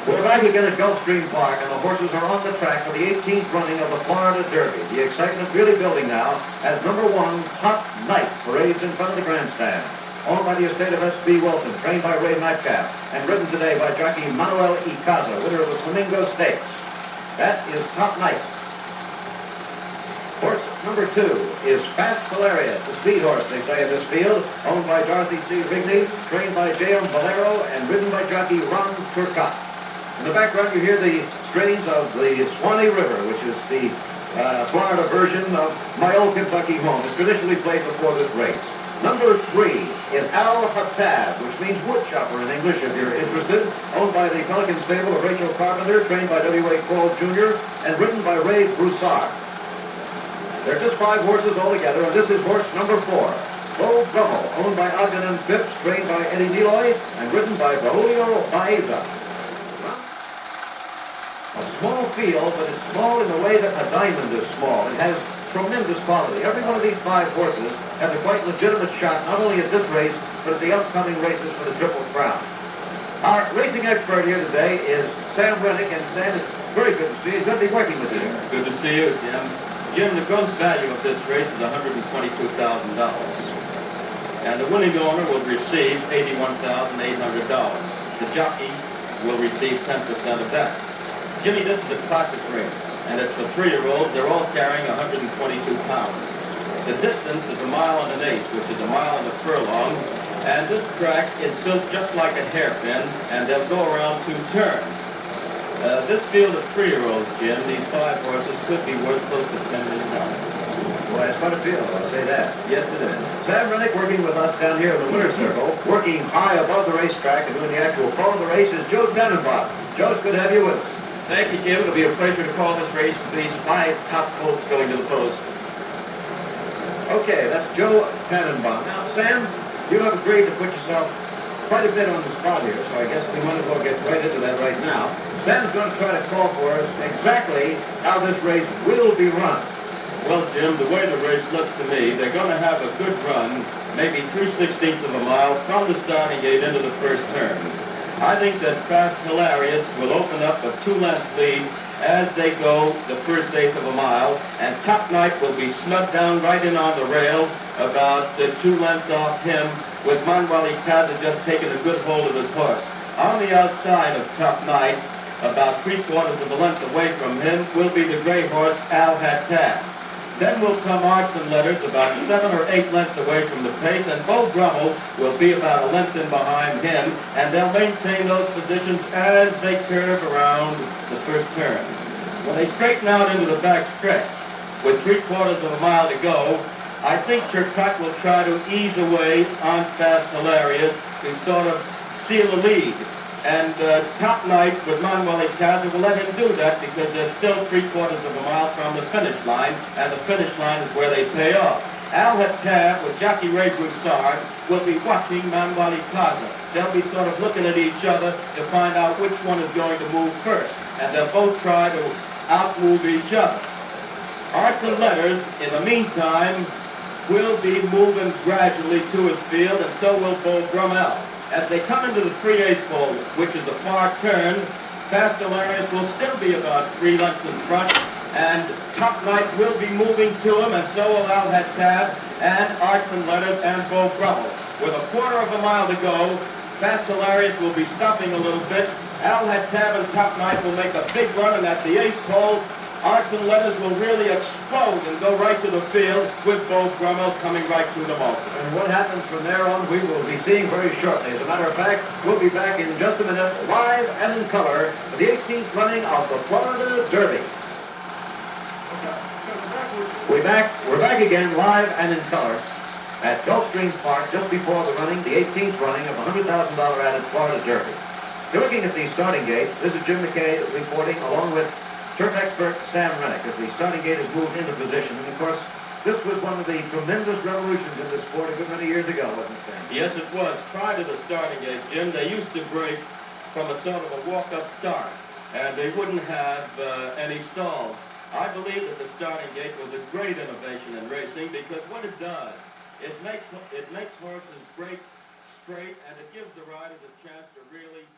We're back again at Gulfstream Park, and the horses are on the track for the 18th running of the Florida Derby. The excitement really building now as number 1, Top Knight, parades in front of the grandstand. Owned by the estate of S.B. Wilson, trained by Ray Metcalf, and ridden today by jockey Manuel Ycaza, winner of the Flamingo Stakes. That is Top Knight. Horse number 2 is Fast Hilarious, the speed horse, they say, in this field, owned by Dorothy C. Rigney, trained by J.M. Valero, and ridden by jockey Ron Turcotte. In the background, you hear the strains of the Swanee River, which is the Florida version of My Old Kentucky Home. It's traditionally played before this race. Number 3 is HATTAB, which means woodchopper in English if you're interested, owned by the Pelican stable of Rachel Carpenter, trained by W.A. Cole Jr., and ridden by Ray Broussard. There are just 5 horses altogether, and this is horse number 4, BRUMMEL, owned by Ogden and Phipps, trained by Eddie Neloy, and ridden by Braulio Baeza. A small field, but it's small in the way that a diamond is small. It has tremendous quality. Every one of these 5 horses has a quite legitimate shot, not only at this race, but at the upcoming races for the Triple Crown. Our racing expert here today is Sam Rennick, and Sam, it's very good to see you. It's good to be working with you here. Good to see you, Jim. Jim, the gross value of this race is $122,000. And the winning owner will receive $81,800. The jockey will receive 10% of that. Jimmy, this is a classic race, and it's for 3-year-olds. They're all carrying 122 pounds. The distance is 1.1 miles, which is 1 mile and a furlong, and this track is built just like a hairpin, and they'll go around 2 turns. This field of 3-year-olds, Jim, these 5 horses could be worth close to $10 million. Well, it's quite a field, I'll say that. Yes, it is. Sam Rennick working with us down here in the winner's circle, working high above the racetrack and doing the actual call of the race is Joe Tannenbaum. Joe, it's good to have you with us. Thank you, Jim. It'll be a pleasure to call this race for these 5 top colts going to the post. Okay, that's Joe Tannenbaum. Now, Sam, you have agreed to put yourself quite a bit on the spot here, so I guess we might as well get right into that right now. Sam's going to try to call for us exactly how this race will be run. Well, Jim, the way the race looks to me, they're going to have a good run, maybe 3/16 of a mile from the starting gate into the first turn. I think that Fast Hilarious will open up a 2-length lead as they go the first 1/8 of a mile, and Top Knight will be snugged down right in on the rail, about 2 lengths off him, with Manuel Ycaza just taking a good hold of his horse. On the outside of Top Knight, about 3/4 of a length away from him, will be the gray horse HATTAB. Then will come Arts and Letters about 7 or 8 lengths away from the pace, and BRUMMEL will be about a length in behind him, and they'll maintain those positions as they curve around the first turn. When they straighten out into the back stretch, with 3/4 of a mile to go, I think Turcotte will try to ease away on Fast Hilarious to sort of seal the lead. And Top Knight with Manuel Ycaza will let him do that because they're still 3/4 of a mile from the finish line, and the finish line is where they pay off. HATTAB with jockey Ray Broussard will be watching Manuel Ycaza. They'll be sort of looking at each other to find out which one is going to move first, and they'll both try to outmove each other. Arts and Letters, in the meantime, will be moving gradually to his field, and so will BRUMMEL. As they come into the 3/8 pole, which is a far turn, Fast Hilarious will still be about 3 lengths in front, and Top Knight will be moving to him, and so will HATTAB and Arts and Letters and BRUMMEL. With 1/4 of a mile to go, Fast Hilarious will be stopping a little bit. HATTAB and Top Knight will make a big run, and at the 8th pole, Arts and Letters will really explode and go right to the field, with BRUMMEL coming right through them also. And what happens from there on, we will be seeing very shortly. As a matter of fact, we'll be back in just a minute, live and in color, for the 18th running of the Florida Derby. We're back again, live and in color, at Gulfstream Park, just before the running, the 18th running of the $100,000 added Florida Derby. You're looking at the starting gate. This is Jim McKay reporting, along with turf expert Sam Rennick, as the starting gate has moved into position. And of course, this was one of the tremendous revolutions in the sport a good many years ago, wasn't it, Sam? Yes, it was. Prior to the starting gate, Jim, they used to break from a sort of a walk-up start, and they wouldn't have any stalls. I believe that the starting gate was a great innovation in racing, because what it does, it makes horses break straight, and it gives the riders a chance to really